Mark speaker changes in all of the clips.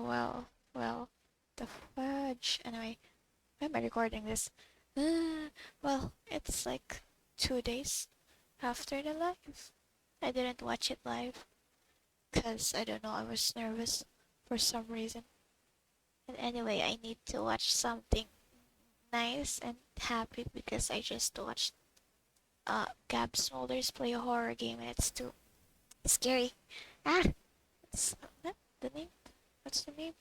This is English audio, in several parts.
Speaker 1: well, the fudge. Anyway, why am I recording this? Well, it's like 2 days after the live. I didn't watch it live because I don't know, I was nervous for some reason. And anyway, I need to watch something nice and happy because I just watched Gab Smolders play a horror game and it's too scary. It's the name. What's the name?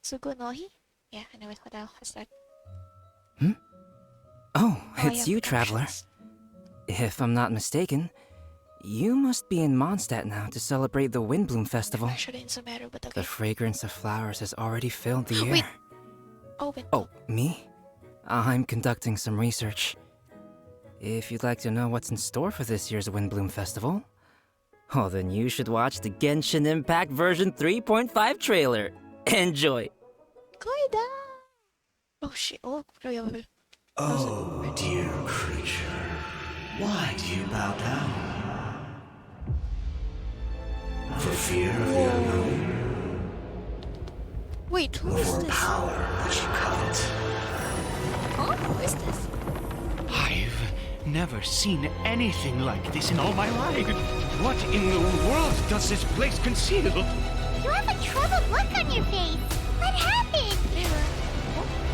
Speaker 1: Sugunohi? Yeah, anyway, what else is that?
Speaker 2: Oh, it's you, Traveler. If I'm not mistaken, you must be in Mondstadt now to celebrate the Windbloom Festival.
Speaker 1: But okay.
Speaker 2: The fragrance of flowers has already filled the air.
Speaker 1: Wait.
Speaker 2: Oh, me? I'm conducting some research. If you'd like to know what's in store for this year's Windbloom Festival, oh, then you should watch the Genshin Impact version 3.5 trailer. Enjoy!
Speaker 1: Koida! Oh shit, oh,
Speaker 3: Oh, dear creature, why do you bow down? For fear of the unknown?
Speaker 1: Wait, who
Speaker 3: Or
Speaker 1: is
Speaker 3: for
Speaker 1: this?
Speaker 3: power that you covet?
Speaker 1: Huh? Who is this?
Speaker 4: I've never seen anything like this in all my life. What in the world does this place conceal?
Speaker 5: You have a troubled look on your face. What happened?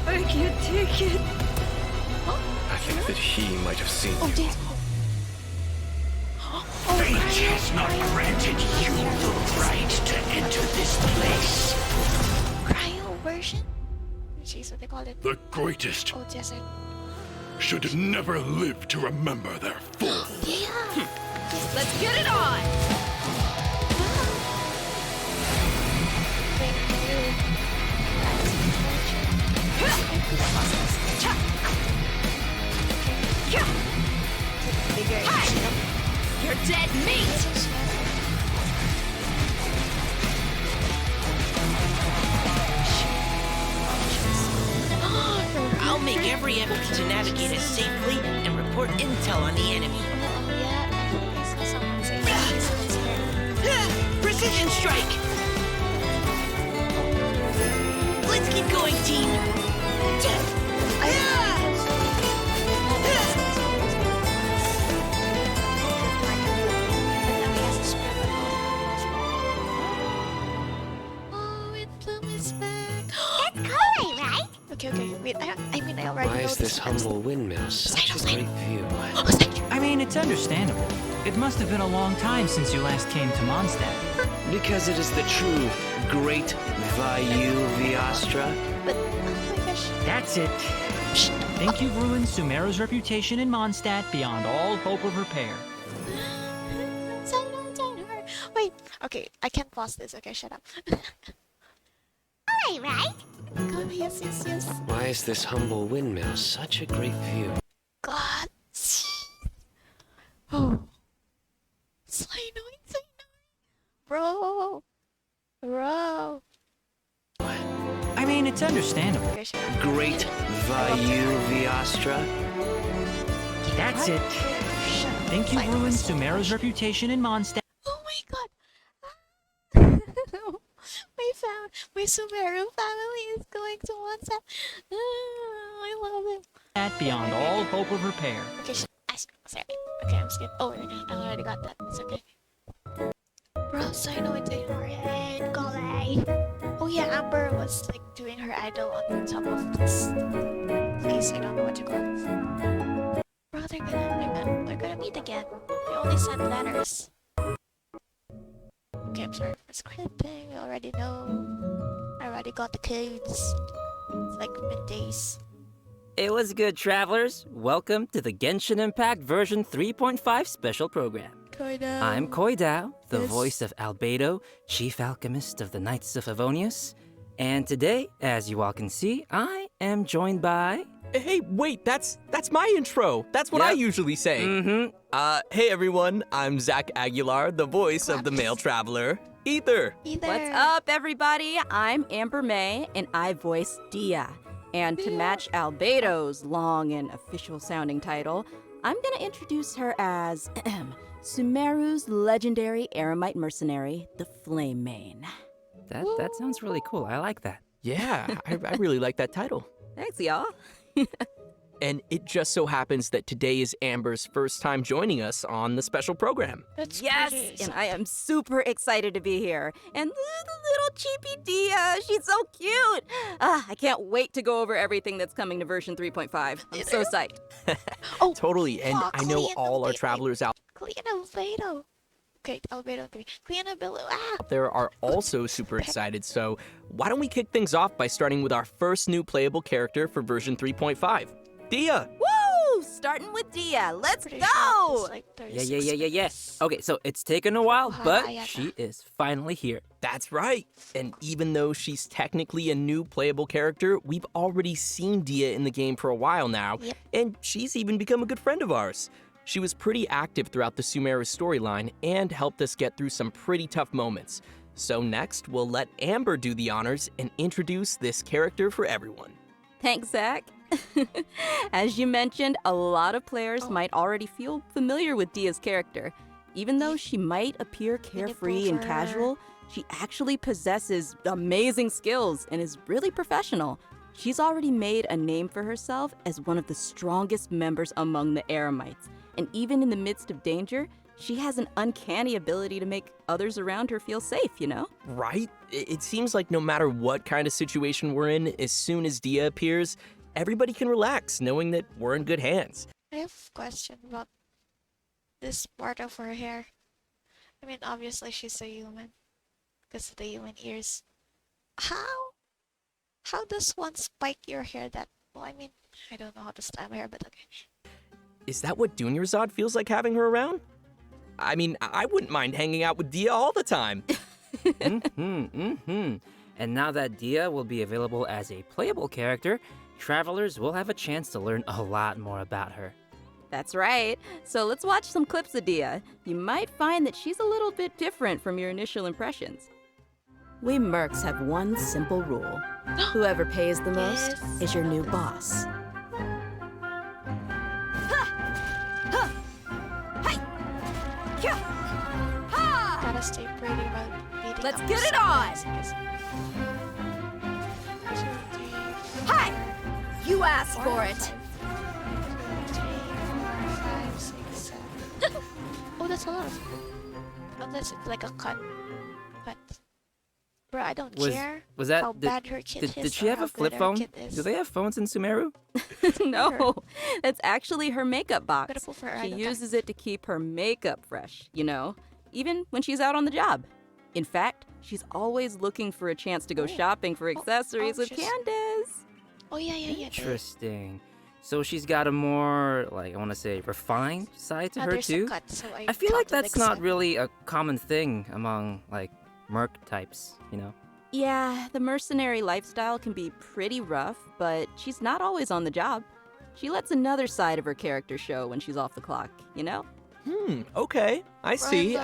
Speaker 6: I can't take it.
Speaker 7: I think that he might have seen
Speaker 1: Oh,
Speaker 7: you.
Speaker 1: this.
Speaker 3: Fate has not granted you the right to enter this place.
Speaker 1: Cryo version? Jeez, what they call it?
Speaker 7: The greatest
Speaker 1: Oh, desert.
Speaker 7: should never live to remember their full.
Speaker 1: Yeah!
Speaker 6: Let's get it on! You're dead meat!
Speaker 8: I'll make every effort to navigate us safely and report intel on the enemy. Precision strike! Let's keep going, team!
Speaker 1: Oh, it Bloom is back.
Speaker 5: That's Koi, right?
Speaker 1: Okay, wait, I mean, I already
Speaker 9: Why
Speaker 1: know
Speaker 9: is this humble windmill such a great view?
Speaker 10: I mean, it's understandable. It must have been a long time since you last came to Mondstadt.
Speaker 9: Because it is the true great Vayu Viastra.
Speaker 1: But, oh my gosh.
Speaker 10: That's it. Think you've ruined Sumeru's reputation in Mondstadt beyond all hope of repair.
Speaker 1: Wait, okay, I can't pause this. Okay, shut up.
Speaker 5: Koi, right?
Speaker 1: Come, yes.
Speaker 9: Why is this humble windmill such a great view?
Speaker 1: God. Oh. Saino. Bro.
Speaker 10: I mean, it's understandable.
Speaker 1: Okay, shut up.
Speaker 9: Great Vayu Viastra.
Speaker 10: That's it. Think you've ruined Sumeru's reputation in Mondstadt.
Speaker 1: Oh my god. My Sumeru family is going to WhatsApp. I love it.
Speaker 10: Beyond all hope of repair.
Speaker 1: Okay, sorry. Okay, I'm scared. Oh, I already got that. It's okay. Bro, so I know it's ignorant. Golly. Oh yeah, Amber was like doing her idol on top of this place. I don't know what to call it. Bro, they're gonna meet again. They only sent letters. Okay, I'm sorry for scripting. We already know. I already got the codes. It's like middays.
Speaker 2: It was good, travelers. Welcome to the Genshin Impact version 3.5 special program.
Speaker 1: Koida.
Speaker 2: I'm Koidao, the
Speaker 1: Yes.
Speaker 2: voice of Albedo, chief alchemist of the Knights of Favonius. And today, as you all can see, I am joined by...
Speaker 11: Hey, wait, that's my intro. That's what I
Speaker 2: Yep.
Speaker 11: usually say.
Speaker 2: Mm-hmm.
Speaker 11: Hey everyone, I'm Zach Aguilar, the voice of the male traveler, Ether.
Speaker 6: What's up, everybody? I'm Amber May, and I voice Dia. And to match Albedo's long and official-sounding title, I'm gonna introduce her as Sumeru's legendary Eremite mercenary, the Flame Mane.
Speaker 2: That sounds really cool. I like that.
Speaker 11: Yeah, I really like that title.
Speaker 6: Thanks, y'all.
Speaker 11: And it just so happens that today is Amber's first time joining us on the special program.
Speaker 1: That's
Speaker 6: Yes,
Speaker 1: pretty.
Speaker 6: and I am super excited to be here. And the little cheapy Dia, she's so cute. I can't wait to go over everything that's coming to version 3.5. I'm so psyched.
Speaker 1: Oh,
Speaker 11: Totally, and
Speaker 1: fuck,
Speaker 11: I know
Speaker 1: Clean
Speaker 11: all our
Speaker 1: Albedo.
Speaker 11: travelers out
Speaker 1: Clean Albedo. Okay, Albedo 3. Clean Albedo. Ah!
Speaker 11: there are also super excited, so why don't we kick things off by starting with our first new playable character for version 3.5, Dia!
Speaker 6: Woo! Starting with Dia. Let's
Speaker 1: Pretty
Speaker 6: go!
Speaker 1: sure it's like 36
Speaker 2: Yeah.
Speaker 1: minutes.
Speaker 2: Okay, so it's taken a while,
Speaker 1: Oh,
Speaker 2: but
Speaker 1: Hayata.
Speaker 2: she is finally here.
Speaker 11: That's right. And even though she's technically a new playable character, we've already seen Dia in the game for a while now,
Speaker 1: Yep.
Speaker 11: and she's even become a good friend of ours. She was pretty active throughout the Sumeru storyline and helped us get through some pretty tough moments. So next, we'll let Amber do the honors and introduce this character for everyone.
Speaker 6: Thanks, Zach. As you mentioned, a lot of players might already feel familiar with Dia's character. Even though she might appear carefree and
Speaker 1: Manipulator.
Speaker 6: casual, she actually possesses amazing skills and is really professional. She's already made a name for herself as one of the strongest members among the Eremites. And even in the midst of danger, she has an uncanny ability to make others around her feel safe, you know?
Speaker 11: Right? It seems like no matter what kind of situation we're in, as soon as Dia appears, everybody can relax knowing that we're in good hands.
Speaker 1: I have a question about this part of her hair. I mean, obviously she's a human because of the human ears. How does one spike your hair that well? I mean, I don't know how to style my hair, but okay.
Speaker 11: Is that what Dunyarzad feels like having her around? I mean, I wouldn't mind hanging out with Dia all the time.
Speaker 2: And now that Dia will be available as a playable character, travelers will have a chance to learn a lot more about her.
Speaker 6: That's right. So let's watch some clips of Dia. You might find that she's a little bit different from your initial impressions. We mercs have one simple rule. Whoever pays the most
Speaker 1: Yes.
Speaker 6: is your new boss.
Speaker 1: Gotta stay pretty while beating
Speaker 6: Let's
Speaker 1: up
Speaker 6: get
Speaker 1: the
Speaker 6: it on!
Speaker 1: zombies. 1, 2, 3, 4,
Speaker 6: Hi! You asked for it!
Speaker 1: 1, 2, 3, 4, 5, 6, 7. Oh, that's a lot of. Unless it's like a cut. Bro, I don't care
Speaker 2: Was that
Speaker 1: how
Speaker 2: did,
Speaker 1: bad her kid is.
Speaker 2: did she
Speaker 1: or
Speaker 2: have
Speaker 1: how
Speaker 2: a flip
Speaker 1: good her
Speaker 2: phone?
Speaker 1: kid is.
Speaker 2: Do they have phones in Sumeru?
Speaker 6: No, that's actually her makeup box.
Speaker 1: Gotta pull for her
Speaker 6: She
Speaker 1: eye, okay.
Speaker 6: uses it to keep her makeup fresh, you know, even when she's out on the job. In fact, she's always looking for a chance to go shopping for accessories with
Speaker 1: she's-
Speaker 6: Candace.
Speaker 1: Oh, yeah.
Speaker 2: Interesting. So she's got a more, like, I want to say, refined side to her
Speaker 1: There's
Speaker 2: too?
Speaker 1: a cut, so
Speaker 2: I feel like
Speaker 1: counted
Speaker 2: that's not
Speaker 1: seven.
Speaker 2: really a common thing among, like, merc types, you know?
Speaker 6: Yeah, the mercenary lifestyle can be pretty rough, but she's not always on the job. She lets another side of her character show when she's off the clock, you know?
Speaker 11: Okay. I see.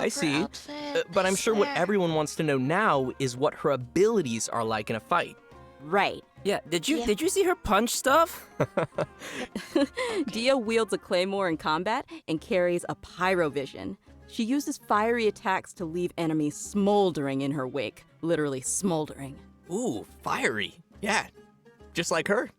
Speaker 11: But I'm sure what everyone wants to know now is what her abilities are like in a fight.
Speaker 6: Right.
Speaker 2: Yeah, did you see her punch stuff?
Speaker 6: Dia wields a claymore in combat and carries a pyrovision. She uses fiery attacks to leave enemies smoldering in her wake, literally smoldering.
Speaker 11: Ooh, fiery. Yeah, just like her.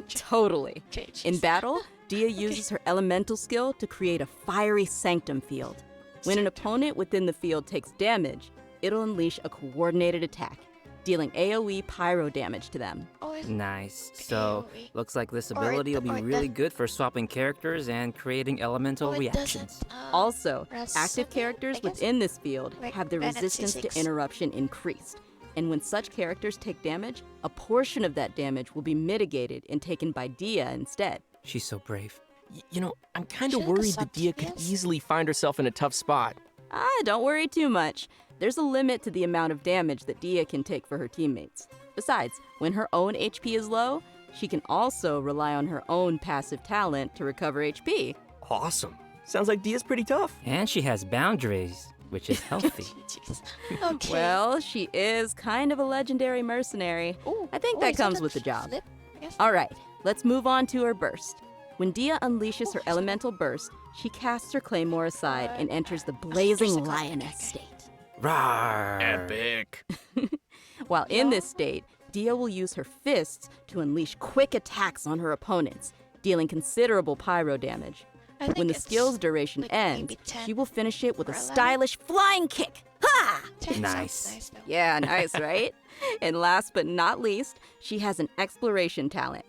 Speaker 6: Totally.
Speaker 1: Okay,
Speaker 6: In
Speaker 1: jeez.
Speaker 6: battle, Dia uses her elemental skill to create a fiery sanctum field. When an opponent within the field takes damage, it'll unleash a coordinated attack, dealing AoE pyro damage to them.
Speaker 1: Oh, it's
Speaker 2: Nice. So,
Speaker 1: AoE.
Speaker 2: looks like this
Speaker 1: Or
Speaker 2: ability will
Speaker 1: it- or
Speaker 2: be
Speaker 1: it
Speaker 2: really
Speaker 1: does-
Speaker 2: good for swapping characters and creating elemental
Speaker 1: oh, it
Speaker 2: reactions.
Speaker 1: doesn't,
Speaker 6: Also,
Speaker 1: Res-
Speaker 6: active
Speaker 1: okay,
Speaker 6: characters
Speaker 1: I guess.
Speaker 6: within this field
Speaker 1: Like
Speaker 6: have their
Speaker 1: Bennett
Speaker 6: resistance to
Speaker 1: C6.
Speaker 6: interruption increased. And when such characters take damage, a portion of that damage will be mitigated and taken by Dia instead.
Speaker 2: She's so brave.
Speaker 11: You know, I'm kind of
Speaker 1: Shouldn't the
Speaker 11: worried that Dia could
Speaker 1: sub-TPS?
Speaker 11: easily find herself in a tough spot.
Speaker 6: Don't worry too much. There's a limit to the amount of damage that Dia can take for her teammates. Besides, when her own HP is low, she can also rely on her own passive talent to recover HP.
Speaker 11: Awesome. Sounds like Dia's pretty tough.
Speaker 2: And she has boundaries, which is healthy.
Speaker 1: Jeez. Okay.
Speaker 6: Well, she is kind of a legendary mercenary.
Speaker 1: Ooh,
Speaker 6: I think
Speaker 1: oh,
Speaker 6: that
Speaker 1: is
Speaker 6: comes
Speaker 1: a
Speaker 6: with the job.
Speaker 1: flip, I guess?
Speaker 6: All right, let's move on to her burst. When Dia unleashes her elemental burst, she casts her claymore aside and enters the blazing
Speaker 1: there's a
Speaker 6: lioness
Speaker 1: okay.
Speaker 6: state.
Speaker 2: Rawr.
Speaker 9: Epic.
Speaker 6: While in this state, Dia will use her fists to unleash quick attacks on her opponents, dealing considerable pyro damage.
Speaker 1: I think
Speaker 6: When the
Speaker 1: it's
Speaker 6: skill's duration
Speaker 1: like
Speaker 6: ends,
Speaker 1: maybe 10
Speaker 6: she will finish it with a
Speaker 1: or 11.
Speaker 6: stylish flying kick. Ha!
Speaker 1: 10 sounds
Speaker 2: Nice.
Speaker 1: nice though.
Speaker 6: Yeah, nice, right? And last but not least, she has an exploration talent.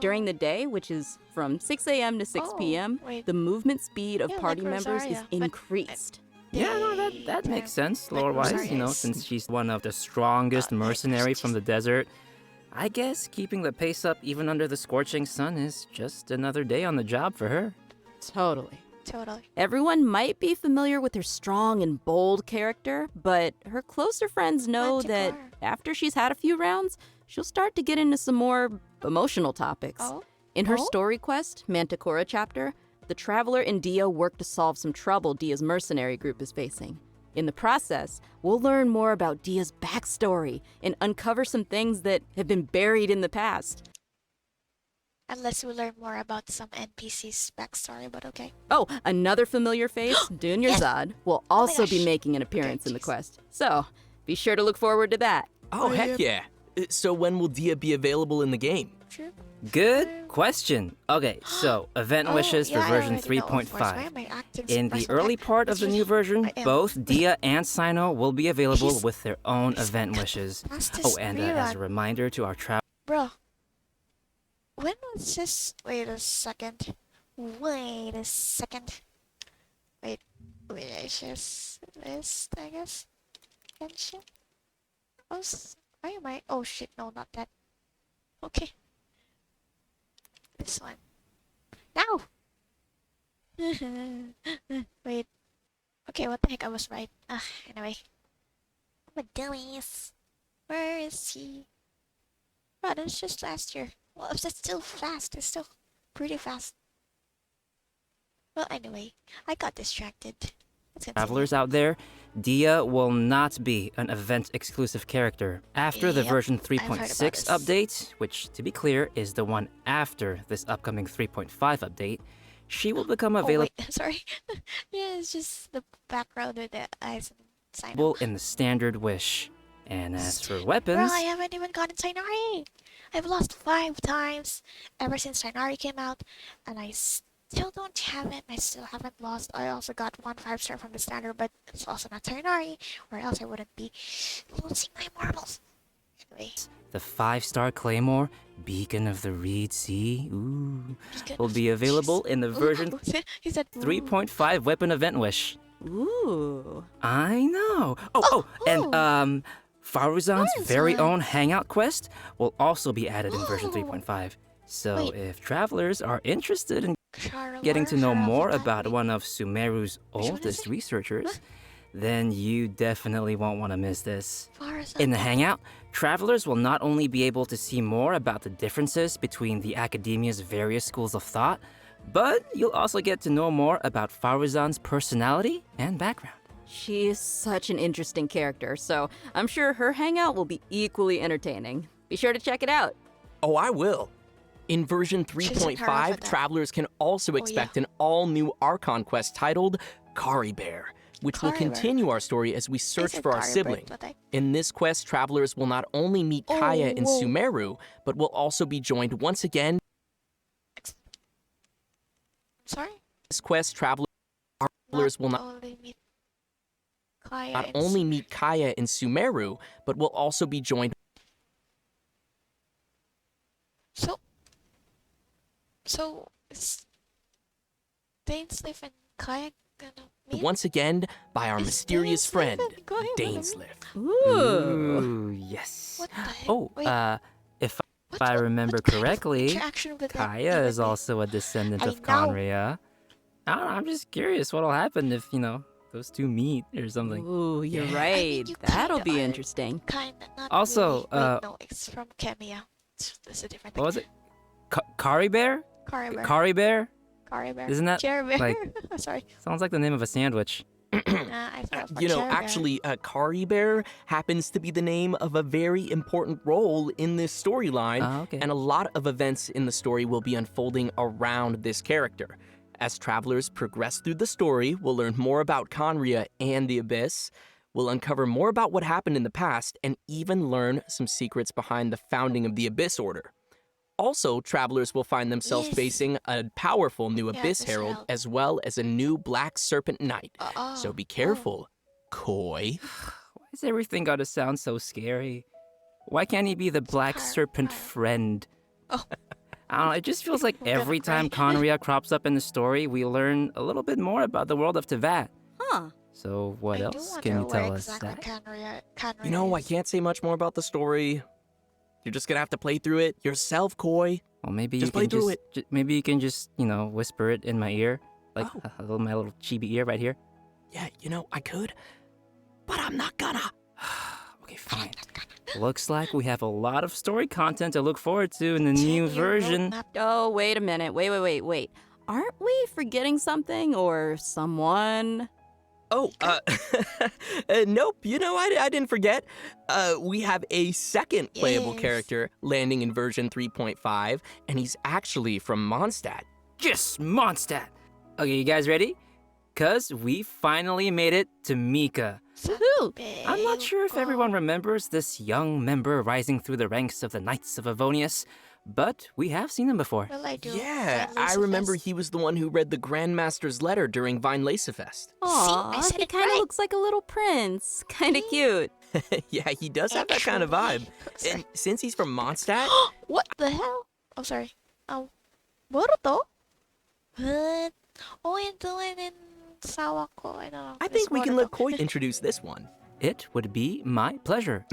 Speaker 6: During the day, which is from 6 a.m. to 6 p.m.,
Speaker 1: wait.
Speaker 6: the movement speed of
Speaker 1: Yeah,
Speaker 6: party
Speaker 1: like
Speaker 6: members is
Speaker 1: Rosaria, but-
Speaker 6: increased.
Speaker 2: Yeah, no, that makes sense,
Speaker 1: Like
Speaker 2: lore-wise,
Speaker 1: Rosaria's.
Speaker 2: since she's one of the strongest
Speaker 1: like
Speaker 2: mercenary
Speaker 1: Rosaria's.
Speaker 2: from the desert. I guess keeping the pace up even under the scorching sun is just another day on the job for her.
Speaker 6: Totally.
Speaker 1: Totally.
Speaker 6: Everyone might be familiar with her strong and bold character, but her closer friends know that
Speaker 1: Manticore.
Speaker 6: after she's had a few rounds, she'll start to get into some more emotional topics.
Speaker 1: Oh?
Speaker 6: In her
Speaker 1: Oh?
Speaker 6: story quest, Manticore chapter, the Traveler and Dia work to solve some trouble Dia's mercenary group is facing. In the process, we'll learn more about Dia's backstory and uncover some things that have been buried in the past.
Speaker 1: Unless we learn more about some NPC's backstory, but okay.
Speaker 6: Oh, another familiar face, Dunyarzad, will also be
Speaker 1: gosh.
Speaker 6: making an appearance in the quest. So, be sure to look forward to that.
Speaker 11: Oh, heck yeah. So when will Dia be available in the game?
Speaker 1: True.
Speaker 2: Good question. Okay, so event wishes for
Speaker 1: Oh, yeah, I
Speaker 2: version
Speaker 1: already know, of course. Why
Speaker 2: 3.5.
Speaker 1: am I acting
Speaker 2: In the
Speaker 1: surprised?
Speaker 2: early
Speaker 1: Okay,
Speaker 2: part of
Speaker 1: it's
Speaker 2: the
Speaker 1: just-
Speaker 2: new version,
Speaker 1: I am.
Speaker 2: both Dia and Sino will be available
Speaker 1: He's-
Speaker 2: with their own
Speaker 1: he's
Speaker 2: event wishes.
Speaker 1: fastest
Speaker 2: Oh, and as a
Speaker 1: rerun.
Speaker 2: reminder to our
Speaker 1: Bro, when was this? Wait a second. Wait a second. Wait, wishes list, I guess. Genshin? Why am I? Oh shit, no, not that. Okay. This one. Now! Wait. Okay, what the heck? I was right. Anyway. I'm a dumbass. Where is he? Bro, that was just last year. Well, it's still fast. It's still pretty fast. Well, anyway, I got distracted. Let's continue.
Speaker 2: travelers out there, Dia will not be an event-exclusive character. After the
Speaker 1: Yep,
Speaker 2: version
Speaker 1: I've heard about
Speaker 2: 3.6
Speaker 1: this.
Speaker 2: update, which, to be clear, is the one after this upcoming 3.5 update, she will become
Speaker 1: Oh,
Speaker 2: available
Speaker 1: wait, sorry. Yeah, it's just the background with the eyes and sign.
Speaker 2: in the standard wish. And as for
Speaker 1: Bro,
Speaker 2: weapons,
Speaker 1: I haven't even gotten Sainari. I've lost 5 times ever since Sainari came out, and I still don't have it. I still haven't lost. I also got 1 5-star from the standard, but it's also not Sainari, or else I wouldn't be losing my marbles. Anyway,
Speaker 2: the 5-star Claymore, Beacon of the Reed Sea, will be available in the version
Speaker 1: He said
Speaker 2: 3.5 weapon event wish.
Speaker 6: Ooh.
Speaker 2: I know. And Faruzan's very
Speaker 1: Faruzan.
Speaker 2: own Hangout quest will also be added in version 3.5. So
Speaker 1: Wait.
Speaker 2: if travelers are interested in
Speaker 1: Charlotte
Speaker 2: getting to know more
Speaker 1: Faruzan.
Speaker 2: about one of Sumeru's
Speaker 1: one is
Speaker 2: oldest
Speaker 1: it?
Speaker 2: researchers, then you definitely won't want to miss this.
Speaker 1: Faruzan.
Speaker 2: In the Hangout, travelers will not only be able to see more about the differences between the academia's various schools of thought, but you'll also get to know more about Faruzan's personality and background.
Speaker 6: She is such an interesting character, so I'm sure her hangout will be equally entertaining. Be sure to check it out.
Speaker 11: Oh, I will. In version
Speaker 1: She's in her
Speaker 11: 3.5,
Speaker 1: outfit.
Speaker 11: travelers can also expect an all-new Archon quest titled Kari Bear, which will
Speaker 1: Kari Bear.
Speaker 11: continue our story as we search
Speaker 1: said
Speaker 11: for our
Speaker 1: Kari Bear,
Speaker 11: sibling.
Speaker 1: but I-
Speaker 11: In this quest, travelers will not only meet Kaya and
Speaker 1: whoa.
Speaker 11: Sumeru, but will also be joined once again.
Speaker 1: Sorry?
Speaker 11: This quest, travelers will not
Speaker 1: only meet Kaya
Speaker 11: not
Speaker 1: and
Speaker 11: only meet Kaya and Sumeru, but will also be joined
Speaker 1: So is Dainsleif and Kaya gonna meet?
Speaker 11: once again by our
Speaker 1: Is
Speaker 11: mysterious
Speaker 1: Dainsleif
Speaker 11: friend,
Speaker 1: and Kaya gonna meet?
Speaker 11: Dainsleif.
Speaker 6: Ooh.
Speaker 2: Yes.
Speaker 1: What the heck?
Speaker 2: Oh,
Speaker 1: Wait,
Speaker 2: if
Speaker 1: what-
Speaker 2: I
Speaker 1: what-
Speaker 2: remember
Speaker 1: what kind of
Speaker 2: correctly,
Speaker 1: interaction with that
Speaker 2: Kaya
Speaker 1: even
Speaker 2: is
Speaker 1: be?
Speaker 2: also a descendant
Speaker 1: I
Speaker 2: of
Speaker 1: know.
Speaker 2: Conria. I don't know, I'm just curious what'll happen if, those two meet or something.
Speaker 6: Ooh, you're
Speaker 2: Yeah.
Speaker 6: right.
Speaker 1: you
Speaker 6: That'll
Speaker 1: kinda
Speaker 6: be
Speaker 1: are.
Speaker 6: interesting.
Speaker 1: Kinda, not
Speaker 2: Also,
Speaker 1: really. Wait, no, it's from Kemia. That's a different thing.
Speaker 2: What was it? Kari Bear?
Speaker 1: Kari Bear.
Speaker 2: Kari Bear?
Speaker 1: Kari Bear.
Speaker 2: Isn't that,
Speaker 1: Cher Bear?
Speaker 2: like-
Speaker 1: Sorry.
Speaker 2: Sounds like the name of a sandwich.
Speaker 1: I thought
Speaker 11: You know,
Speaker 1: Cher Bear.
Speaker 11: actually, Kari Bear happens to be the name of a very important role in this storyline,
Speaker 2: Oh, okay.
Speaker 11: and a lot of events in the story will be unfolding around this character. As travelers progress through the story, we'll learn more about Conria and the Abyss. We'll uncover more about what happened in the past and even learn some secrets behind the founding of the Abyss Order. Also, travelers will find themselves facing a powerful new Abyss Herald as well as a new Black Serpent Knight. So be careful, Koi.
Speaker 2: Why is everything gotta sound so scary? Why can't he be the Black Serpent friend?
Speaker 1: Oh.
Speaker 2: I don't know, it just feels like every time Conria crops up in the story, we learn a little bit more about the world of Teyvat.
Speaker 6: Huh.
Speaker 2: So what else can you tell us, Zach?
Speaker 11: You know, I can't say much more about the story. You're just gonna have to play through it yourself, Koi.
Speaker 2: Well, maybe
Speaker 11: just
Speaker 2: you can
Speaker 11: play through it.
Speaker 2: Maybe you can just, whisper it in my ear, like my little chibi ear right here.
Speaker 11: Yeah, I could, but I'm not gonna.
Speaker 2: Okay, fine. Looks like we have a lot of story content to look forward to in the new version.
Speaker 6: Oh, wait a minute. Wait. Aren't we forgetting something or someone?
Speaker 11: Oh, nope. I didn't forget. We have a second playable character landing in version 3.5, and he's actually from Mondstadt.
Speaker 2: Yes, Mondstadt! Okay, you guys ready? 'Cause we finally made it to Mika.
Speaker 6: Woohoo!
Speaker 2: I'm not sure if everyone remembers this young member rising through the ranks of the Knights of Avonius, but we have seen him before.
Speaker 1: Well, I do.
Speaker 11: Yeah, I remember he was the one who read the Grandmaster's letter during Vine Lacefest.
Speaker 6: Aw, he kind of looks like a little prince. Kind of cute.
Speaker 11: Yeah, he does have that kind of vibe. And since he's from Mondstadt...
Speaker 1: What the hell? Oh, sorry. Boruto? What? Oh, yung doon in sawa ko. I don't know.
Speaker 11: I think we can let Koi introduce this one.
Speaker 2: It would be my pleasure.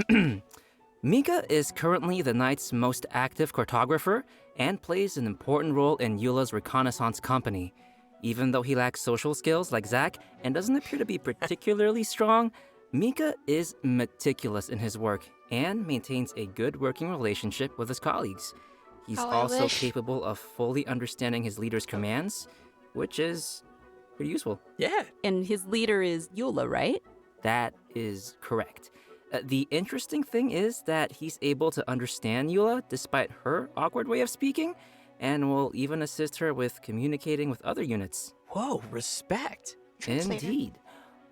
Speaker 2: Mika is currently the Knight's most active cartographer and plays an important role in Eula's reconnaissance company. Even though he lacks social skills like Zack and doesn't appear to be particularly strong, Mika is meticulous in his work and maintains a good working relationship with his colleagues. He's also capable of fully understanding his leader's commands, which is pretty useful.
Speaker 11: Yeah.
Speaker 6: And his leader is Eula, right?
Speaker 2: That is correct. The interesting thing is that he's able to understand Eula despite her awkward way of speaking, and will even assist her with communicating with other units.
Speaker 11: Whoa, respect.
Speaker 2: Indeed.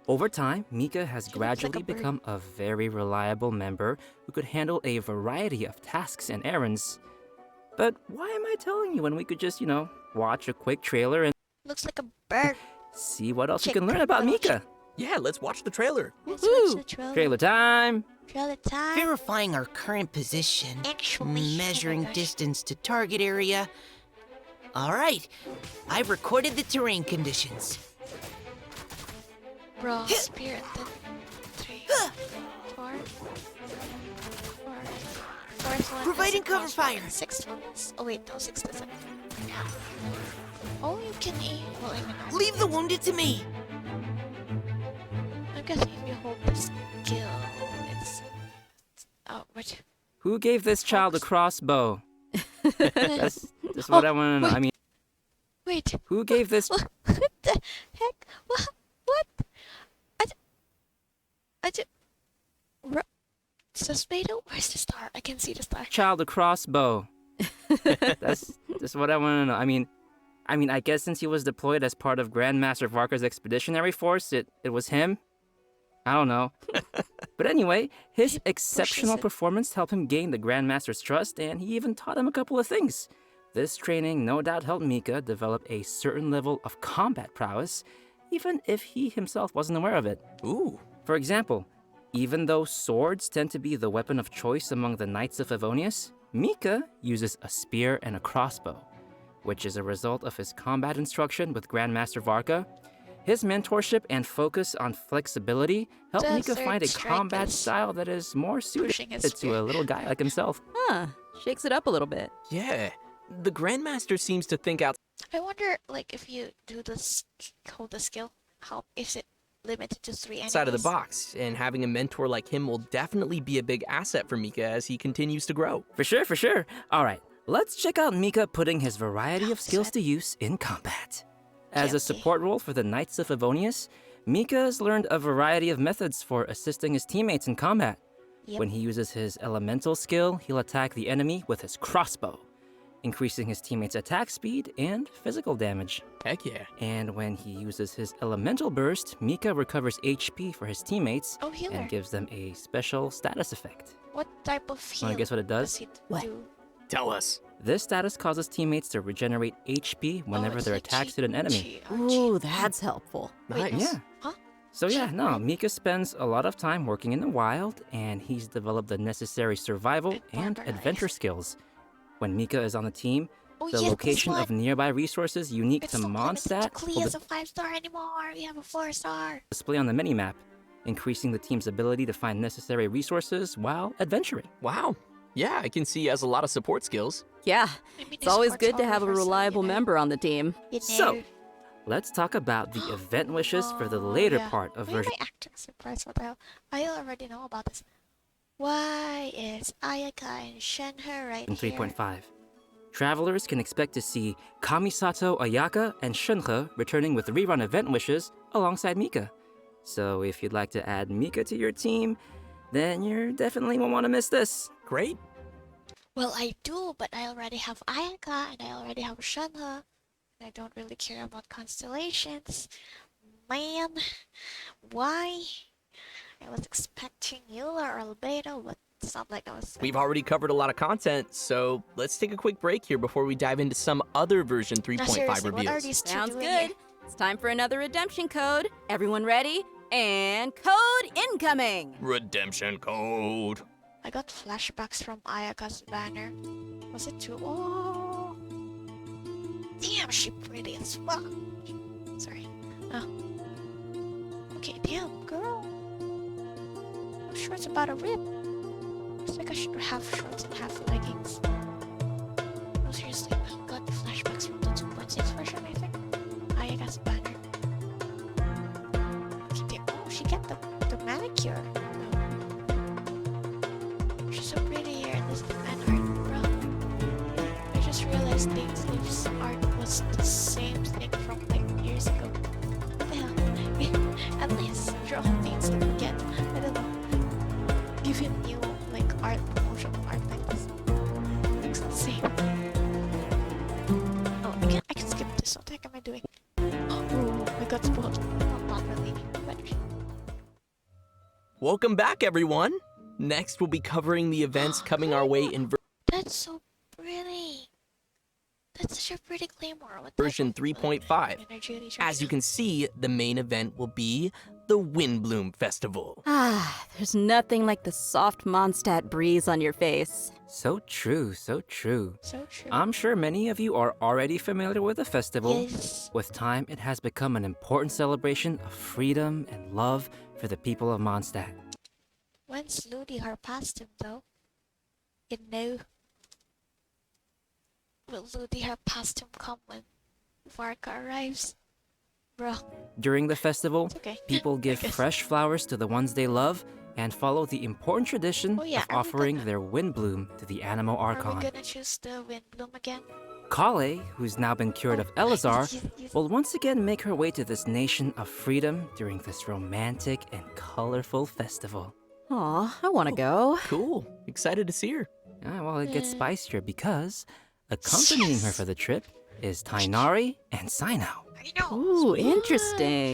Speaker 2: Over time, Mika has gradually become a very reliable member who could handle a variety of tasks and errands. But why am I telling you when we could just, watch a quick trailer and...
Speaker 1: Looks like a bird.
Speaker 2: See what else you can learn about Mika.
Speaker 11: Yeah, let's watch the trailer.
Speaker 1: Let's watch the trailer.
Speaker 2: Trailer time.
Speaker 1: Trailer time.
Speaker 8: Verifying our current position. Measuring distance to target area. All right, I've recorded the terrain conditions.
Speaker 1: Bro, spirit. 3, 4. Fourth one.
Speaker 8: Providing cover fire.
Speaker 1: Sixth one is... Oh wait, no, 6 doesn't. Oh, you can aim. Well, aim it.
Speaker 8: Leave the wounded to me.
Speaker 1: I'm guessing if you hold the skill, it's... Oh, what?
Speaker 2: Who gave this child a crossbow? That's what I want to know. I mean...
Speaker 1: Wait.
Speaker 2: Who gave this...
Speaker 1: What the heck? What? Suspado? Where's the star? I can see the star.
Speaker 2: Child a crossbow. That's what I want to know. I mean, I guess since he was deployed as part of Grandmaster Varka's expeditionary force, it was him? I don't know. But anyway, his exceptional performance helped him gain the Grandmaster's trust, and he even taught him a couple of things. This training no doubt helped Mika develop a certain level of combat prowess, even if he himself wasn't aware of it.
Speaker 11: Ooh.
Speaker 2: For example, even though swords tend to be the weapon of choice among the Knights of Avonius, Mika uses a spear and a crossbow, which is a result of his combat instruction with Grandmaster Varka. His mentorship and focus on flexibility helped Mika find a combat style that is more suited to a little guy like himself.
Speaker 6: Huh, shakes it up a little bit.
Speaker 11: Yeah, the Grandmaster seems to think out...
Speaker 1: I wonder, if you do this, hold the skill, how is it limited to 3 enemies?
Speaker 11: Side of the box, and having a mentor like him will definitely be a big asset for Mika as he continues to grow.
Speaker 2: For sure. All right, let's check out Mika putting his variety of skills to use in combat. As a support role for the Knights of Avonius, Mika has learned a variety of methods for assisting his teammates in combat. When he uses his elemental skill, he'll attack the enemy with his crossbow. increasing his teammates' attack speed and physical damage.
Speaker 11: Heck yeah.
Speaker 2: And when he uses his elemental burst, Mika recovers HP for his teammates
Speaker 1: Oh, healer.
Speaker 2: and gives them a special status effect.
Speaker 1: What type of heal
Speaker 2: Wanna guess what it does?
Speaker 1: he
Speaker 6: What?
Speaker 1: do?
Speaker 11: Tell us.
Speaker 2: This status causes teammates to regenerate HP whenever
Speaker 1: it's
Speaker 2: their
Speaker 1: like
Speaker 2: attacks hit an enemy.
Speaker 6: Ooh, that's helpful.
Speaker 1: Wait,
Speaker 11: Nice.
Speaker 2: Yeah.
Speaker 1: Huh?
Speaker 2: So yeah, no, Mika spends a lot of time working in the wild, and he's developed the necessary survival and
Speaker 1: Barber
Speaker 2: adventure
Speaker 1: knife.
Speaker 2: skills. When Mika is on the team,
Speaker 1: Oh,
Speaker 2: the
Speaker 1: yes, this
Speaker 2: location of
Speaker 1: one.
Speaker 2: nearby resources unique
Speaker 1: It's
Speaker 2: to
Speaker 1: not limited to
Speaker 2: Mondstadt
Speaker 1: Klee
Speaker 2: will
Speaker 1: as a 5-star anymore. We have a 4-star.
Speaker 2: display on the minimap, increasing the team's ability to find necessary resources while adventuring.
Speaker 11: Wow. Yeah, I can see he has a lot of support skills.
Speaker 6: Yeah,
Speaker 1: I mean,
Speaker 6: it's always
Speaker 1: supports
Speaker 6: good to
Speaker 1: all
Speaker 6: have a
Speaker 1: of us, so,
Speaker 6: reliable
Speaker 1: you know.
Speaker 6: member on the team.
Speaker 1: You know.
Speaker 2: So, let's talk about the event wishes for the later
Speaker 1: yeah.
Speaker 2: part of
Speaker 1: Why am
Speaker 2: version
Speaker 1: I acting surprised? What the hell? I already know about this. Why is Ayaka and Shenhe right here?
Speaker 2: 3.5. Travelers can expect to see Kamisato Ayaka and Shunhe returning with rerun event wishes alongside Mika. So if you'd like to add Mika to your team, then you definitely won't want to miss this.
Speaker 11: Great.
Speaker 1: Well, I do, but I already have Ayaka and I already have Shenhe. And I don't really care about constellations. Man, why? I was expecting Eula or Albedo, but it's not like I was.
Speaker 11: We've already covered a lot of content, so let's take a quick break here before we dive into some other version
Speaker 1: Now,
Speaker 11: 3.5
Speaker 1: seriously, what are
Speaker 11: reveals.
Speaker 1: these two
Speaker 6: Sounds
Speaker 1: doing
Speaker 6: good.
Speaker 1: here?
Speaker 6: It's time for another redemption code. Everyone ready? And code incoming.
Speaker 11: Redemption code.
Speaker 1: I got flashbacks from Ayaka's banner. Was it too? Oh, damn, she pretty as fuck. Sorry. Oh. Okay, damn, girl. No shorts about a rib. Looks like I should have shorts and half leggings. No, seriously, I got flashbacks from the 2.6 version, I think. Ayaka's banner. Okay, damn. Oh, she got the manicure. She's so pretty here in this fan art, bro. I just realized Dane's Leaf's art was the same thing from like years ago. What the hell? At least draw Dane's Leaf again. I don't know. Give him new like art, promotional art like this. Looks the same. Oh, I can skip this. What the heck am I doing? Oh, I got spoiled. Not really. But
Speaker 11: Welcome back, everyone. Next, we'll be covering the events coming our way in
Speaker 1: that's so pretty. That's such a pretty claymore. What type
Speaker 11: version
Speaker 1: of,
Speaker 11: 3.5.
Speaker 1: energy are these
Speaker 11: As you can see, the main event will be the Windbloom Festival.
Speaker 6: Ah, there's nothing like the soft Mondstadt breeze on your face.
Speaker 2: So true, so true.
Speaker 1: So true.
Speaker 2: I'm sure many of you are already familiar with the festival.
Speaker 1: Yes.
Speaker 2: With time, it has become an important celebration of freedom and love for the people of Mondstadt.
Speaker 1: When's Ludi her past him though? You know. Will Ludi her past him come when Varka arrives? Bro,
Speaker 2: During the festival,
Speaker 1: it's okay.
Speaker 2: people give
Speaker 1: guess.
Speaker 2: fresh flowers to the ones they love and follow the important tradition
Speaker 1: Oh, yeah,
Speaker 2: of
Speaker 1: are we
Speaker 2: offering
Speaker 1: gonna-
Speaker 2: their Windbloom to the Anemo
Speaker 1: Are
Speaker 2: Archon.
Speaker 1: we gonna choose the Windbloom again?
Speaker 2: Kale, who's now been cured of Elazar,
Speaker 1: Yes.
Speaker 2: will once again make her way to this nation of freedom during this romantic and colorful festival.
Speaker 6: Aw, I want to go.
Speaker 11: Cool. Excited to see her.
Speaker 2: Well, it gets spicier because accompanying her for the trip is Tainari and Sino.
Speaker 1: I know.
Speaker 6: Ooh, interesting.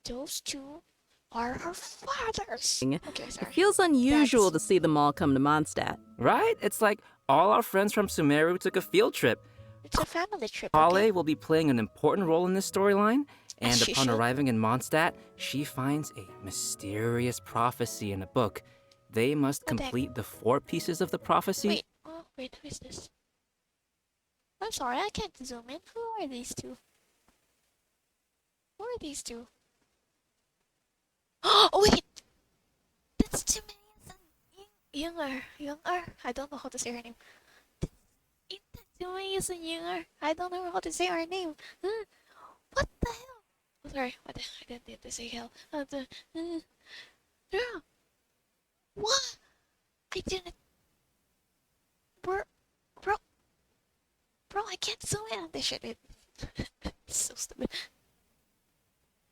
Speaker 1: Those two are her fathers. Okay,
Speaker 6: It
Speaker 1: sorry.
Speaker 6: feels unusual
Speaker 1: That's-
Speaker 6: to see them all come to Mondstadt.
Speaker 2: Right? It's like all our friends from Sumeru took a field trip.
Speaker 1: It's a family trip.
Speaker 2: Kale
Speaker 1: Okay?
Speaker 2: will be playing an important role in this storyline, and
Speaker 1: She
Speaker 2: upon
Speaker 1: should.
Speaker 2: arriving in Mondstadt, she finds a mysterious prophecy in a book. They must
Speaker 1: What the heck?
Speaker 2: complete the 4 pieces of the prophecy.
Speaker 1: Wait, oh, wait, who is this? I'm sorry, I can't zoom in. Who are these two? Who are these two? Oh, wait! That's Jimin Younger. I don't know how to say her name. Ain't that Jimin Younger? I don't know how to say her name. What the hell? Oh, sorry, I didn't need to say hell. Yeah. What? I didn't. Bro, I can't zoom in on this shit. It's so stupid.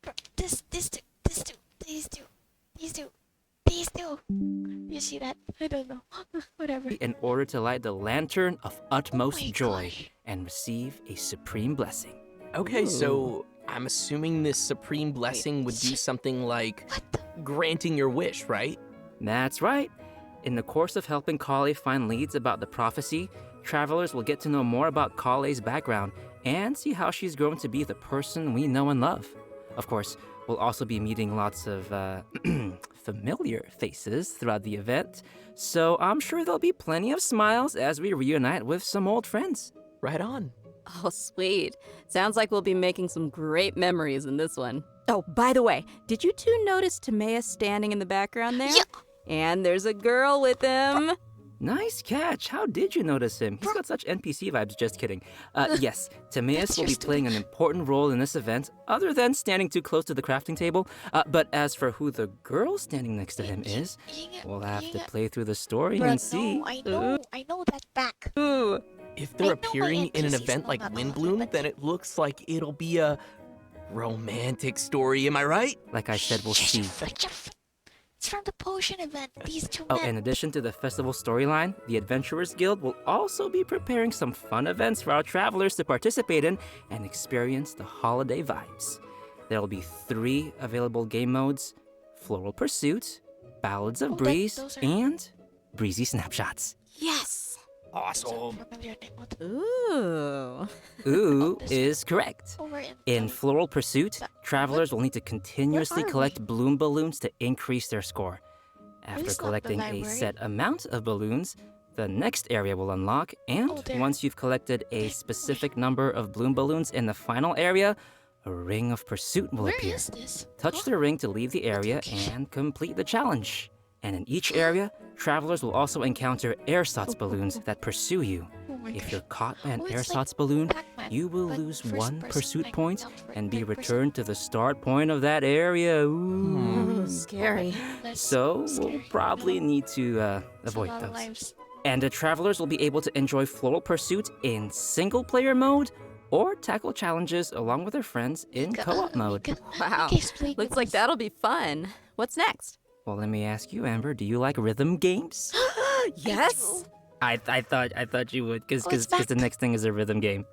Speaker 1: Bro, these two. Oh, you see that? I don't know. Whatever.
Speaker 2: In order to light the lantern of utmost
Speaker 1: my
Speaker 2: joy
Speaker 1: gosh.
Speaker 2: and receive a supreme blessing.
Speaker 11: Okay, so I'm assuming this supreme blessing would do something like granting your wish, right?
Speaker 2: That's right. In the course of helping Kale find leads about the prophecy, travelers will get to know more about Kale's background and see how she's grown to be the person we know and love. Of course, we'll also be meeting lots of familiar faces throughout the event, so I'm sure there'll be plenty of smiles as we reunite with some old friends.
Speaker 11: Right on.
Speaker 6: Oh, sweet. Sounds like we'll be making some great memories in this one. Oh, by the way, did you two notice Timaeus standing in the background there?
Speaker 1: Yeah.
Speaker 6: And there's a girl with him.
Speaker 2: Nice catch. How did you notice him? He's got such NPC vibes. Just kidding. Yes, Timaeus will be playing an important role in this event, other than standing too close to the crafting table. But as for who the girl standing next to him is, we'll have to play through the story and see.
Speaker 1: No, I know that back.
Speaker 6: Ooh.
Speaker 11: If they're
Speaker 1: I know
Speaker 11: appearing
Speaker 1: my
Speaker 11: in an
Speaker 1: NPCs
Speaker 11: event
Speaker 1: know
Speaker 11: like
Speaker 1: not all of it,
Speaker 11: Windbloom,
Speaker 1: but-
Speaker 11: then it looks like it'll be a romantic story, am I right?
Speaker 2: Like I said, we'll see.
Speaker 1: It's from the potion event. These two
Speaker 2: Oh,
Speaker 1: men.
Speaker 2: in addition to the festival storyline, the Adventurers Guild will also be preparing some fun events for our travelers to participate in and experience the holiday vibes. There will be 3 available game modes: Floral Pursuit, Ballads of Breeze,
Speaker 1: those are-
Speaker 2: and Breezy Snapshots.
Speaker 6: Yes.
Speaker 11: Awesome.
Speaker 1: Familiar name. What?
Speaker 6: Ooh.
Speaker 2: Ooh
Speaker 1: this
Speaker 2: is correct.
Speaker 1: Over
Speaker 2: In Floral Pursuit, travelers will need to continuously
Speaker 1: are
Speaker 2: collect
Speaker 1: we?
Speaker 2: bloom balloons to increase their score. After
Speaker 1: is not the
Speaker 2: collecting a
Speaker 1: library.
Speaker 2: set amount of balloons, the next area will unlock, and
Speaker 1: there.
Speaker 2: once you've collected a specific number of bloom balloons in the final area, a ring of pursuit will
Speaker 1: Where
Speaker 2: appear.
Speaker 1: is this?
Speaker 2: Touch the ring to leave the area and complete the challenge. And in each area, travelers will also encounter ersatz balloons that pursue you.
Speaker 1: Oh my
Speaker 2: If
Speaker 1: gosh.
Speaker 2: you're caught by an
Speaker 1: Oh, it's
Speaker 2: ersatz
Speaker 1: like
Speaker 2: balloon,
Speaker 1: Pac-Man,
Speaker 2: you will
Speaker 1: but
Speaker 2: lose
Speaker 1: first
Speaker 2: 1
Speaker 1: person,
Speaker 2: pursuit
Speaker 1: like,
Speaker 2: point
Speaker 1: not
Speaker 2: and be
Speaker 1: third person.
Speaker 2: returned to the start point of that area. Ooh.
Speaker 6: Ooh, scary.
Speaker 1: That's
Speaker 2: So we'll
Speaker 1: scary.
Speaker 2: probably
Speaker 1: No,
Speaker 2: need to
Speaker 1: it's a
Speaker 2: avoid
Speaker 1: lot of
Speaker 2: those.
Speaker 1: lives.
Speaker 2: And the travelers will be able to enjoy Floral Pursuit in single-player mode or tackle challenges along with their friends in co-op mode.
Speaker 6: Wow. Looks like that'll be fun. What's next?
Speaker 2: Well, let me ask you, Amber, do you like rhythm games?
Speaker 6: Yes.
Speaker 2: I thought you would, because
Speaker 1: Oh, it's
Speaker 2: the
Speaker 1: back.
Speaker 2: next thing is a rhythm game.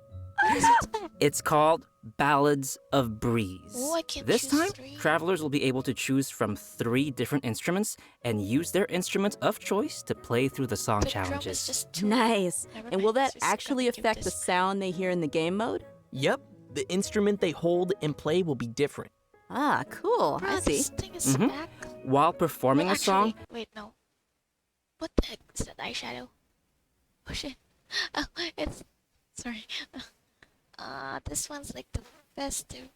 Speaker 1: This one's back.
Speaker 2: It's called Ballads of Breeze.
Speaker 1: Oh, I can
Speaker 2: This
Speaker 1: choose
Speaker 2: time,
Speaker 1: 3.
Speaker 2: travelers will be able to choose from 3 different instruments and use their instrument of choice to play through the song
Speaker 1: The drum is
Speaker 2: challenges.
Speaker 1: just too
Speaker 6: Nice.
Speaker 1: Never
Speaker 6: And will
Speaker 1: mind,
Speaker 6: that
Speaker 1: just
Speaker 6: actually
Speaker 1: gonna give
Speaker 6: affect the
Speaker 1: this-
Speaker 6: sound they hear in the game mode?
Speaker 11: Yep, the instrument they hold and play will be different.
Speaker 6: Ah, cool. I
Speaker 1: Bruh,
Speaker 6: see.
Speaker 1: this thing is
Speaker 2: Mhm.
Speaker 1: back.
Speaker 2: While performing
Speaker 1: Well,
Speaker 2: a song,
Speaker 1: actually, wait, no. What the heck is that eyeshadow? Oh shit. Oh, it's sorry. This one's like the festive,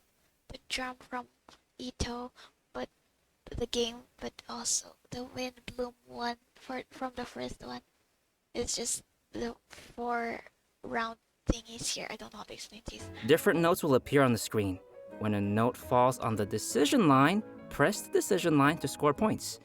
Speaker 1: the drum from Ito, but the game, but also the Wind Bloom one from the first one. It's just the 4 round thingies here. I don't know how to explain these.
Speaker 2: different notes will appear on the screen. When a note falls on the decision line, press the decision line to score points.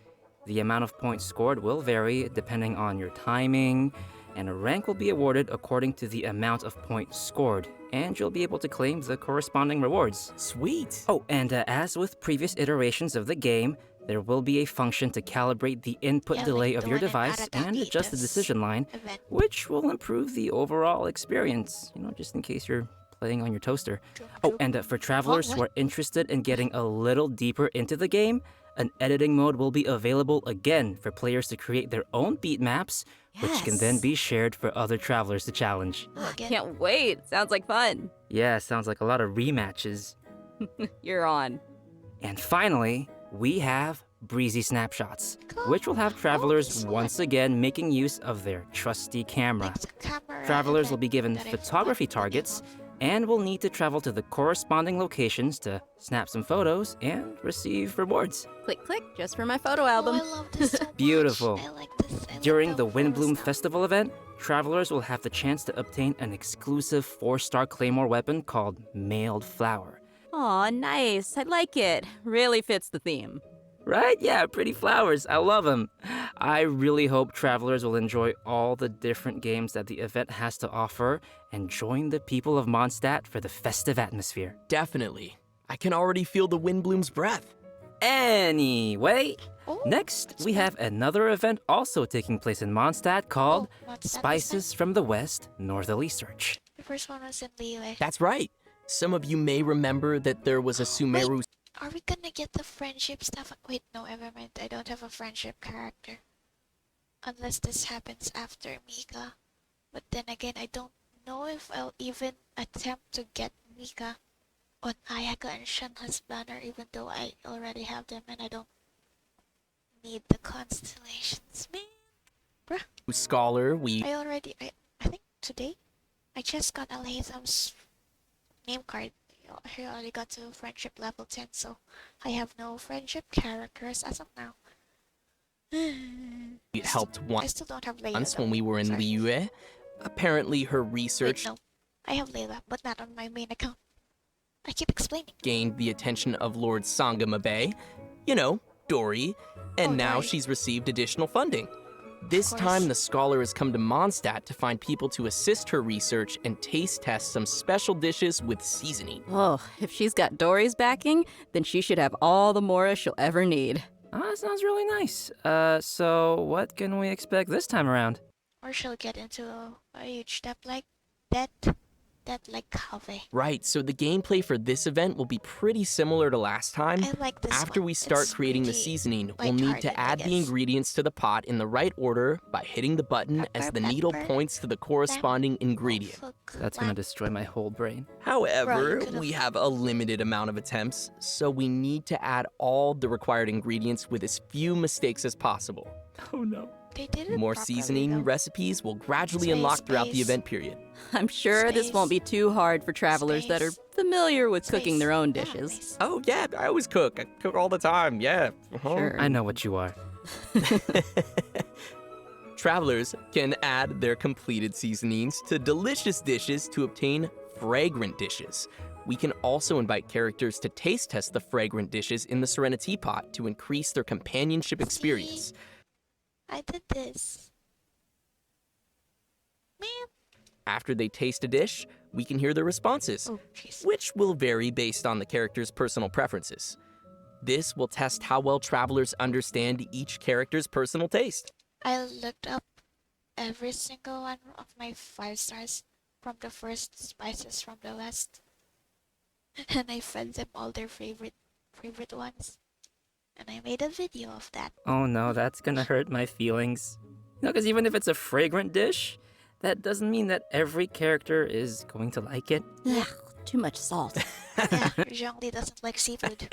Speaker 2: The amount of points scored will vary depending on your timing, and a rank will be awarded according to the amount of points scored, and you'll be able to claim the corresponding rewards.
Speaker 11: Sweet.
Speaker 2: Oh, and as with previous iterations of the game, there will be a function to calibrate the input
Speaker 1: Yeah,
Speaker 2: delay
Speaker 1: like
Speaker 2: of
Speaker 1: the
Speaker 2: your
Speaker 1: one in
Speaker 2: device and
Speaker 1: Aragami
Speaker 2: adjust the
Speaker 1: does.
Speaker 2: decision line,
Speaker 1: Event.
Speaker 2: which will improve the overall experience, just in case you're playing on your toaster. Oh, and for travelers who
Speaker 1: what?
Speaker 2: are interested in getting a little deeper into the game, an editing mode will be available again for players to create their own beat maps, which can then
Speaker 6: Yes.
Speaker 2: be shared for other travelers to challenge.
Speaker 1: Again.
Speaker 6: Can't wait. Sounds like fun.
Speaker 2: Yeah, sounds like a lot of rematches.
Speaker 6: You're on.
Speaker 2: And finally, we have Breezy Snapshots,
Speaker 1: Cool.
Speaker 2: which will have travelers
Speaker 1: this one.
Speaker 2: once again making use of their trusty camera.
Speaker 1: It's a camera
Speaker 2: Travelers will be
Speaker 1: event
Speaker 2: given
Speaker 1: that I
Speaker 2: photography
Speaker 1: forgot the name
Speaker 2: targets
Speaker 1: of.
Speaker 2: and will need to travel to the corresponding locations to snap some photos and receive rewards.
Speaker 6: Click, click, just for my photo album.
Speaker 1: Oh, I love this so much.
Speaker 2: Beautiful.
Speaker 1: I like this. I
Speaker 2: During
Speaker 1: love
Speaker 2: the
Speaker 1: photos
Speaker 2: Windbloom
Speaker 1: now.
Speaker 2: Festival event, travelers will have the chance to obtain an exclusive 4-star Claymore weapon called Mailed Flower.
Speaker 6: Aw, nice. I like it. Really fits the theme.
Speaker 2: Right? Yeah, pretty flowers. I love them. I really hope travelers will enjoy all the different games that the event has to offer and join the people of Mondstadt for the festive atmosphere.
Speaker 11: Definitely. I can already feel the Windbloom's breath.
Speaker 2: Anyway,
Speaker 1: Oh,
Speaker 2: next
Speaker 1: that's
Speaker 2: we
Speaker 1: fun.
Speaker 2: have another event also taking place in Mondstadt called
Speaker 1: Mondstadt this
Speaker 2: Spices from the West Northerly Search.
Speaker 1: The first one was in Liyue.
Speaker 11: That's right. Some of you may remember that there was a Sumeru.
Speaker 1: Are we gonna get the friendship stuff? Wait, no, never mind. I don't have a friendship character. Unless this happens after Mika. But then again, I don't know if I'll even attempt to get Mika on Ayaka and Shanha's banner, even though I already have them and I don't need the constellations, man. Bruh.
Speaker 11: Scholar,
Speaker 1: I think today, I just got Alhaitham's name card. I already got to friendship level 10, so I have no friendship characters as of now.
Speaker 11: it helped
Speaker 1: I still don't have Layla.
Speaker 11: once
Speaker 1: though.
Speaker 11: when we were in
Speaker 1: Sorry.
Speaker 11: Liyue. Apparently, her research
Speaker 1: Wait, no. I have Layla, but not on my main account. I keep explaining.
Speaker 11: gained the attention of Lord Sangamabe, you know, Dory, and
Speaker 1: Oh,
Speaker 11: now
Speaker 1: Dory.
Speaker 11: she's received additional funding. This
Speaker 1: course.
Speaker 11: time, the scholar has come to Mondstadt to find people to assist her research and taste test some special dishes with seasoning.
Speaker 6: Oh, if she's got Dory's backing, then she should have all the Mora she'll ever need.
Speaker 2: That sounds really nice. So what can we expect this time around?
Speaker 1: Or she'll get into a huge step like that like Kave.
Speaker 11: Right, so the gameplay for this event will be pretty similar to last time.
Speaker 1: I like this
Speaker 11: After
Speaker 1: one.
Speaker 11: we start
Speaker 1: It's
Speaker 11: creating the
Speaker 1: pretty
Speaker 11: seasoning, we'll need
Speaker 1: lighthearted,
Speaker 11: to
Speaker 1: I
Speaker 11: add the
Speaker 1: guess.
Speaker 11: ingredients to the pot in the right order by hitting the button as the needle
Speaker 1: Pepper,
Speaker 11: points to the corresponding ingredient.
Speaker 2: That's gonna destroy my whole brain.
Speaker 11: However,
Speaker 1: could've-
Speaker 11: we have a limited amount of attempts, so we need to add all the required ingredients with as few mistakes as possible.
Speaker 2: Oh no.
Speaker 1: They did it
Speaker 11: More
Speaker 1: properly,
Speaker 11: seasoning
Speaker 1: though.
Speaker 11: recipes will gradually
Speaker 1: Space,
Speaker 11: unlock throughout the
Speaker 1: space.
Speaker 11: event period.
Speaker 6: I'm sure this won't be too hard for travelers that are
Speaker 1: Space.
Speaker 6: familiar with cooking their own
Speaker 1: Yeah,
Speaker 6: dishes.
Speaker 1: space.
Speaker 11: Oh yeah, I always cook. I cook all the time, yeah.
Speaker 6: Sure.
Speaker 2: I know what you are.
Speaker 11: Travelers can add their completed seasonings to delicious dishes to obtain fragrant dishes. We can also invite characters to taste test the fragrant dishes in the Serenity Pot to increase their companionship experience.
Speaker 1: I did this. Man.
Speaker 11: After they taste a dish, we can hear their responses,
Speaker 1: Oh, jeez.
Speaker 11: which will vary based on the character's personal preferences. This will test how well travelers understand each character's personal taste.
Speaker 1: I looked up every single one of my 5 stars from the first spices from the West. And I fed them all their favorite ones. And I made a video of that.
Speaker 2: Oh no, that's gonna hurt my feelings. No, because even if it's a fragrant dish, that doesn't mean that every character is going to like it.
Speaker 6: Ugh, too much salt.
Speaker 1: Yeah, Zhongli doesn't like seafood.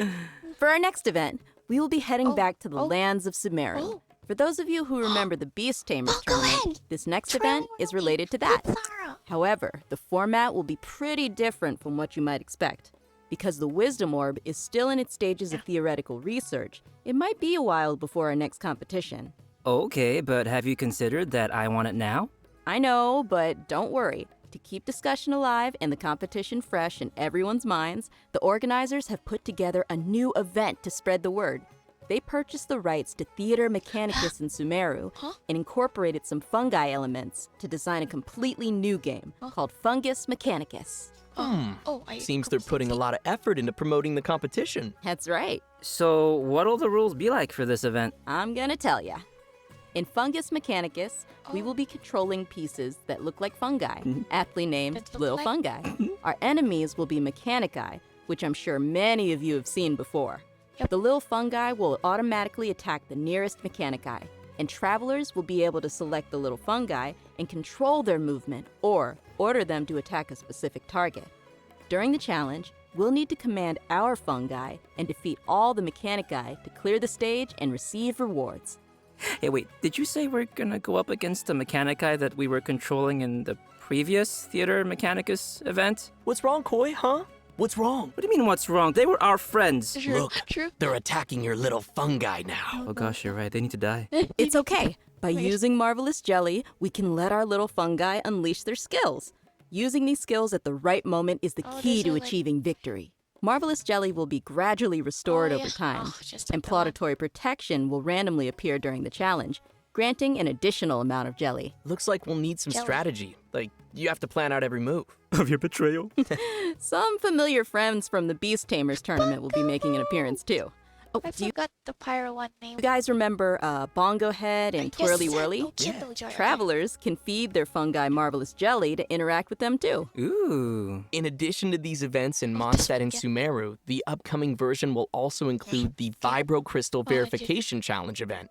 Speaker 6: For our next event, we will be heading
Speaker 1: Oh,
Speaker 6: back to the
Speaker 1: oh,
Speaker 6: lands of Sumeru.
Speaker 1: oh.
Speaker 6: For those of you who remember the Beast Tamers
Speaker 1: Oh, go
Speaker 6: tournament,
Speaker 1: ahead.
Speaker 6: this next event is related to that. However, the format will be pretty different from what you might expect. Because the Wisdom Orb is still in its stages of theoretical research, it might be a while before our next competition.
Speaker 2: Okay, but have you considered that I want it now?
Speaker 6: I know, but don't worry. To keep discussion alive and the competition fresh in everyone's minds, the organizers have put together a new event to spread the word. They purchased the rights to Theater Mechanicus in Sumeru and incorporated some fungi elements to design a completely new game called Fungus Mechanicus.
Speaker 1: Oh, I
Speaker 11: Seems they're putting a lot of effort into promoting the competition.
Speaker 6: That's right.
Speaker 2: So, what'll the rules be like for this event?
Speaker 6: I'm gonna tell ya. In Fungus Mechanicus, we will be controlling pieces that look like fungi, aptly named
Speaker 1: That look
Speaker 6: little
Speaker 1: like-
Speaker 6: fungi. Our enemies will be Mechanici, which I'm sure many of you have seen before. The little fungi will automatically attack the nearest Mechanici, and travelers will be able to select the little fungi and control their movement or order them to attack a specific target. During the challenge, we'll need to command our fungi and defeat all the Mechanici to clear the stage and receive rewards.
Speaker 2: Hey, wait, did you say we're gonna go up against the Mechanici that we were controlling in the previous Theater Mechanicus event?
Speaker 11: What's wrong, Koi, huh? What's wrong?
Speaker 2: What do you mean, what's wrong? They were our friends.
Speaker 11: Look, they're attacking your little fungi now.
Speaker 2: Oh gosh, you're right. They need to die.
Speaker 6: It's okay. By using Marvelous Jelly, we can let our little fungi unleash their skills. Using these skills at the right moment is the key
Speaker 1: these
Speaker 6: to
Speaker 1: are like-
Speaker 6: achieving victory. Marvelous Jelly will be gradually restored
Speaker 1: Oh,
Speaker 6: over
Speaker 1: yeah.
Speaker 6: time,
Speaker 1: Oh, just
Speaker 6: and
Speaker 1: like the one.
Speaker 6: Plauditory Protection will randomly appear during the challenge, granting an additional amount of jelly.
Speaker 11: Looks like we'll need some
Speaker 1: Jelly.
Speaker 11: strategy. Like, you have to plan out every move.
Speaker 2: Of your betrayal?
Speaker 6: Some familiar friends from the Beast Tamers tournament will be making an appearance too. Oh,
Speaker 1: I
Speaker 6: do you
Speaker 1: forgot the pyro one name.
Speaker 6: guys remember Bongo Head and Twirly Whirly?
Speaker 1: Oh, Kindle Joy.
Speaker 6: Travelers can feed their fungi marvelous jelly to interact with them too.
Speaker 2: Ooh.
Speaker 11: In addition to these events in Mondstadt and Sumeru, the upcoming version will also include the Vibro-Crystal Verification Challenge event.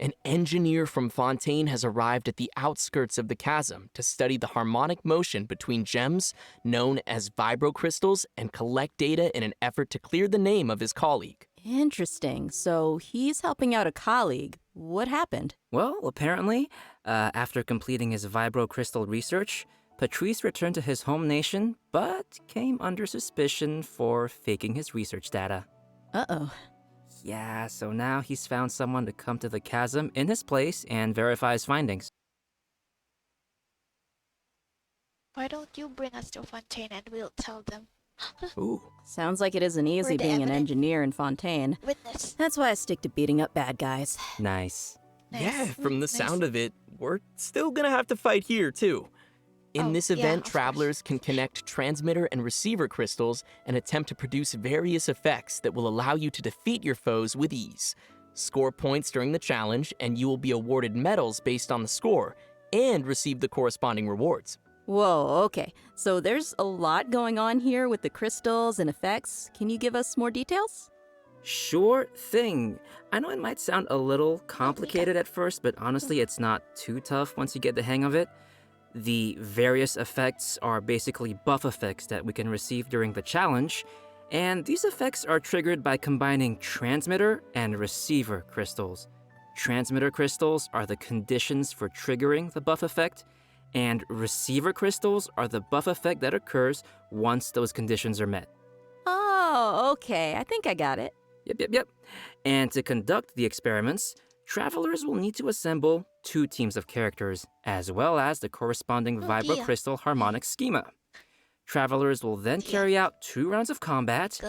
Speaker 11: An engineer from Fontaine has arrived at the outskirts of the chasm to study the harmonic motion between gems known as vibro-crystals and collect data in an effort to clear the name of his colleague.
Speaker 6: Interesting. So he's helping out a colleague. What happened?
Speaker 2: Well, apparently, after completing his vibro-crystal research, Patrice returned to his home nation, but came under suspicion for faking his research data.
Speaker 6: Uh-oh.
Speaker 2: Yeah, so now he's found someone to come to the chasm in his place and verify his findings.
Speaker 1: Why don't you bring us to Fontaine and we'll tell them?
Speaker 11: Ooh.
Speaker 6: Sounds like it isn't easy
Speaker 1: We're the
Speaker 6: being an
Speaker 1: evidence.
Speaker 6: engineer in Fontaine.
Speaker 1: Witness.
Speaker 6: That's why I stick to beating up bad guys.
Speaker 2: Nice.
Speaker 11: Yeah,
Speaker 1: Nice.
Speaker 11: from the
Speaker 1: Nice.
Speaker 11: sound of it, we're still gonna have to fight here, too. In
Speaker 1: Oh,
Speaker 11: this
Speaker 1: yeah,
Speaker 11: event,
Speaker 1: of course.
Speaker 11: travelers can connect transmitter and receiver crystals and attempt to produce various effects that will allow you to defeat your foes with ease. Score points during the challenge, and you will be awarded medals based on the score and receive the corresponding rewards.
Speaker 6: Whoa, okay. So there's a lot going on here with the crystals and effects. Can you give us more details?
Speaker 2: Sure thing. I know it might sound a little complicated at first, but honestly, it's not too tough once you get the hang of it. The various effects are basically buff effects that we can receive during the challenge, and these effects are triggered by combining transmitter and receiver crystals. Transmitter crystals are the conditions for triggering the buff effect, and receiver crystals are the buff effect that occurs once those conditions are met.
Speaker 6: Oh, okay. I think I got it.
Speaker 2: Yep. And to conduct the experiments, travelers will need to assemble 2 teams of characters, as well as the corresponding vibro-crystal harmonic schema. Travelers will then carry out 2 rounds of combat,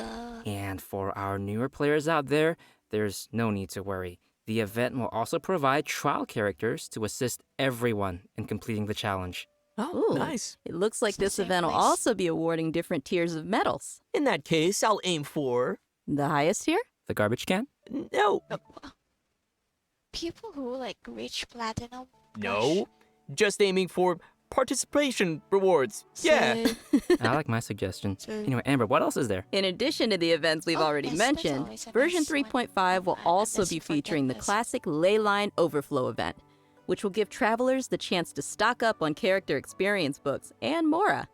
Speaker 2: and for our newer players out there, there's no need to worry. The event will also provide trial characters to assist everyone in completing the challenge.
Speaker 11: Oh,
Speaker 6: Ooh.
Speaker 11: nice.
Speaker 6: It looks like
Speaker 1: It's the
Speaker 6: this
Speaker 1: same
Speaker 6: event will
Speaker 1: place.
Speaker 6: also be awarding different tiers of medals.
Speaker 11: In that case, I'll aim for...
Speaker 6: The highest tier?
Speaker 2: The garbage can?
Speaker 11: No.
Speaker 1: People who like reach platinum.
Speaker 11: No. Just aiming for participation rewards. Yeah.
Speaker 2: I like my suggestion. Anyway, Amber, what else is there?
Speaker 6: In addition to the events we've
Speaker 1: Oh,
Speaker 6: already
Speaker 1: yes, there's
Speaker 6: mentioned,
Speaker 1: always a
Speaker 6: version
Speaker 1: nice one.
Speaker 6: 3.5 will
Speaker 1: I
Speaker 6: also
Speaker 1: just
Speaker 6: be
Speaker 1: forget
Speaker 6: featuring the
Speaker 1: this.
Speaker 6: classic Leyline Overflow event, which will give travelers the chance to stock up on character experience books and more.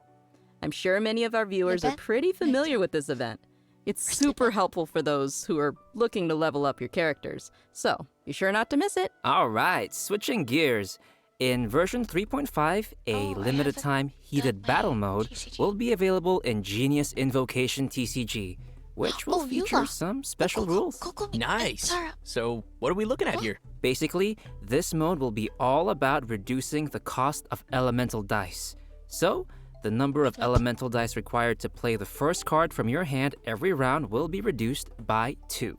Speaker 6: I'm sure many of our viewers are
Speaker 1: Event?
Speaker 6: pretty familiar with this event. It's super helpful for those who are looking to level up your characters, so be sure not to miss it.
Speaker 2: All right, switching gears. In version 3.5, a
Speaker 1: Oh, I
Speaker 2: limited
Speaker 1: haven't
Speaker 2: time heated
Speaker 1: done
Speaker 2: battle
Speaker 1: my
Speaker 2: mode
Speaker 1: TCG.
Speaker 2: will be available in Genius Invocation TCG, which will
Speaker 1: Oh,
Speaker 2: feature
Speaker 1: Yula.
Speaker 2: some special rules.
Speaker 11: Nice.
Speaker 1: Sarah.
Speaker 11: So, what are we looking at here?
Speaker 2: Basically, this mode will be all about reducing the cost of elemental dice. So, the number of elemental dice required to play the first card from your hand every round will be reduced by 2.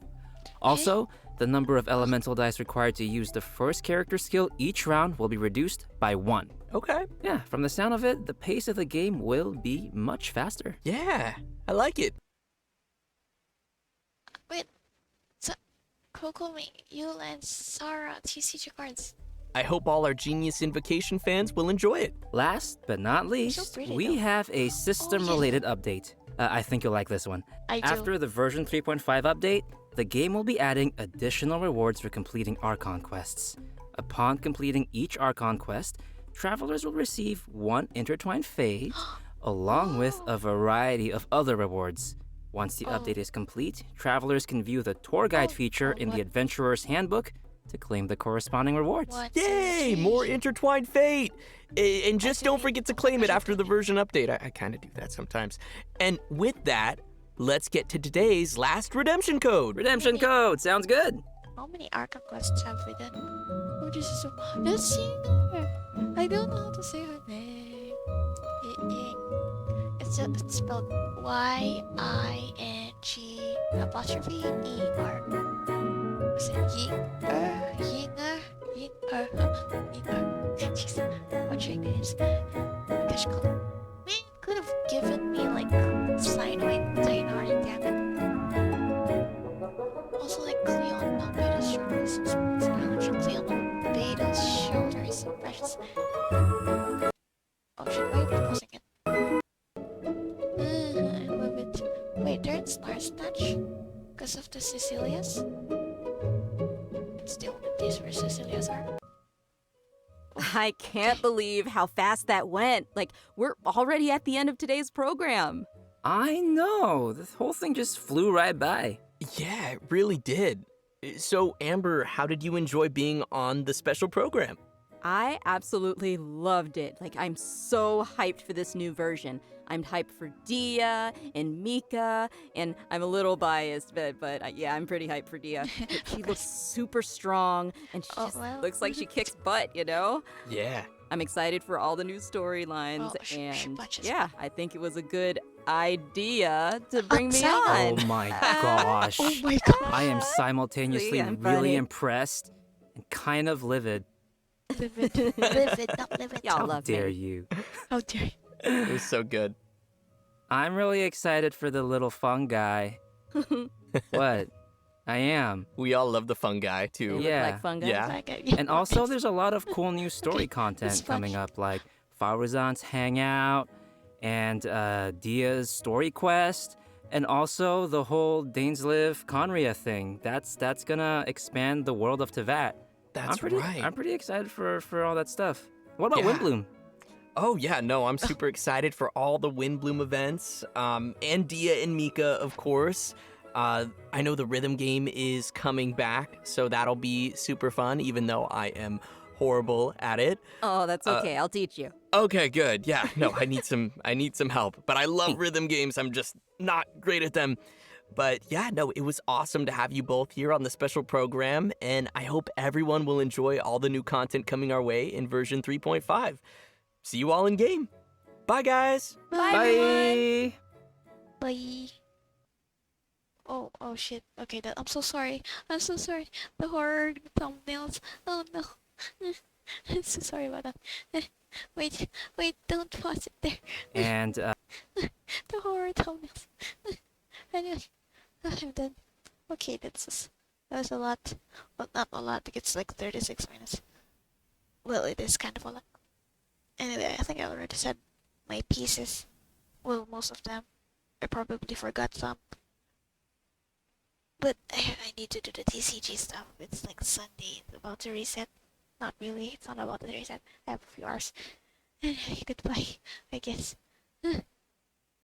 Speaker 2: Also, the number of elemental dice required to use the first character skill each round will be reduced by 1.
Speaker 11: Okay.
Speaker 2: Yeah, from the sound of it, the pace of the game will be much faster.
Speaker 11: Yeah, I like it.
Speaker 1: Wait. So, Kokomi, Yula, and Sarah TCG cards.
Speaker 11: I hope all our Genius Invocation fans will enjoy it.
Speaker 2: Last but not least,
Speaker 1: pretty,
Speaker 2: we
Speaker 1: though.
Speaker 2: have a system-related update. I think you'll like this one.
Speaker 1: I do.
Speaker 2: After the version 3.5 update, the game will be adding additional rewards for completing Archon quests. Upon completing each Archon quest, travelers will receive 1 intertwined fade, along with a variety of other rewards. Once the update is complete, travelers can view the tour guide feature in the Adventurer's Handbook to claim the corresponding rewards.
Speaker 11: Yay! More intertwined fate! And just don't forget to claim it after the version update. I kind of do that sometimes. And with that, let's get to today's last redemption code.
Speaker 2: Redemption code! Sounds good!
Speaker 1: How many Arkham quests have we done? Oh, this is so... Let's see her. I don't know how to say her name. It's spelled Y-I-N-G''E-R. Is it Yinger? Jeez, what's your name? Gosh, man, could have given me like Sinoid, damn it. Also, shit, why are you pausing it? I love it. Wait, they're in Star Snatch? Because of the Cecilias? It's the only place where Cecilias are.
Speaker 6: I can't believe how fast that went. Like, we're already at the end of today's program.
Speaker 2: I know. The whole thing just flew right by.
Speaker 11: Yeah, it really did. So, Amber, how did you enjoy being on the special program?
Speaker 6: I absolutely loved it. Like, I'm so hyped for this new version. I'm hyped for Dia and Mika, and I'm a little biased, but yeah, I'm pretty hyped for Dia. She looks super strong, and she just looks like she kicks butt, you know?
Speaker 11: Yeah.
Speaker 6: I'm excited for all the new storylines, and yeah, I think it was a good idea to bring me on.
Speaker 2: Oh my gosh.
Speaker 1: Oh my gosh.
Speaker 2: I am simultaneously
Speaker 6: See, I'm
Speaker 2: really
Speaker 6: funny.
Speaker 2: impressed and kind of livid.
Speaker 1: Livid. Livid, not livid.
Speaker 6: Y'all
Speaker 2: How
Speaker 6: love
Speaker 2: dare
Speaker 6: me.
Speaker 2: you?
Speaker 1: How dare you?
Speaker 11: It was so good.
Speaker 2: I'm really excited for the little fungi. What? I am.
Speaker 11: We all love the fungi, too.
Speaker 6: They look
Speaker 2: Yeah.
Speaker 6: like fungi.
Speaker 11: Yeah.
Speaker 2: And also, there's a lot of cool new story content coming up, like Faruzan's Hangout and Dia's Story Quest, and also the whole Dainsliv Conria thing. That's gonna expand the world of Tevat.
Speaker 11: That's
Speaker 2: right. I'm pretty excited for all that stuff. What about
Speaker 11: Yeah.
Speaker 2: Windbloom?
Speaker 11: Oh, yeah, no, I'm super excited for all the Windbloom events, and Dia and Mika, of course. I know the rhythm game is coming back, so that'll be super fun, even though I am horrible at it.
Speaker 6: Oh, that's okay. I'll teach you.
Speaker 11: Okay, good. Yeah, no, I need some help. But I love rhythm games. I'm just not great at them. But yeah, no, it was awesome to have you both here on the special program, and I hope everyone will enjoy all the new content coming our way in version 3.5. See you all in game. Bye, guys.
Speaker 1: Bye. Bye. Oh shit. Okay, I'm so sorry. I'm so sorry. The horror thumbnails. Oh no. I'm so sorry about that. Wait, don't pause it there.
Speaker 2: And
Speaker 1: The horror thumbnails. Anyway, I'm done. Okay, that was a lot. Well, not a lot because it's like 36 minutes. Well, it is kind of a lot. Anyway, I think I already said my pieces. Well, most of them. I probably forgot some. But I need to do the TCG stuff. It's like Sunday, it's about to reset. Not really, it's not about to reset. I have a few hours. Anyway, goodbye, I guess.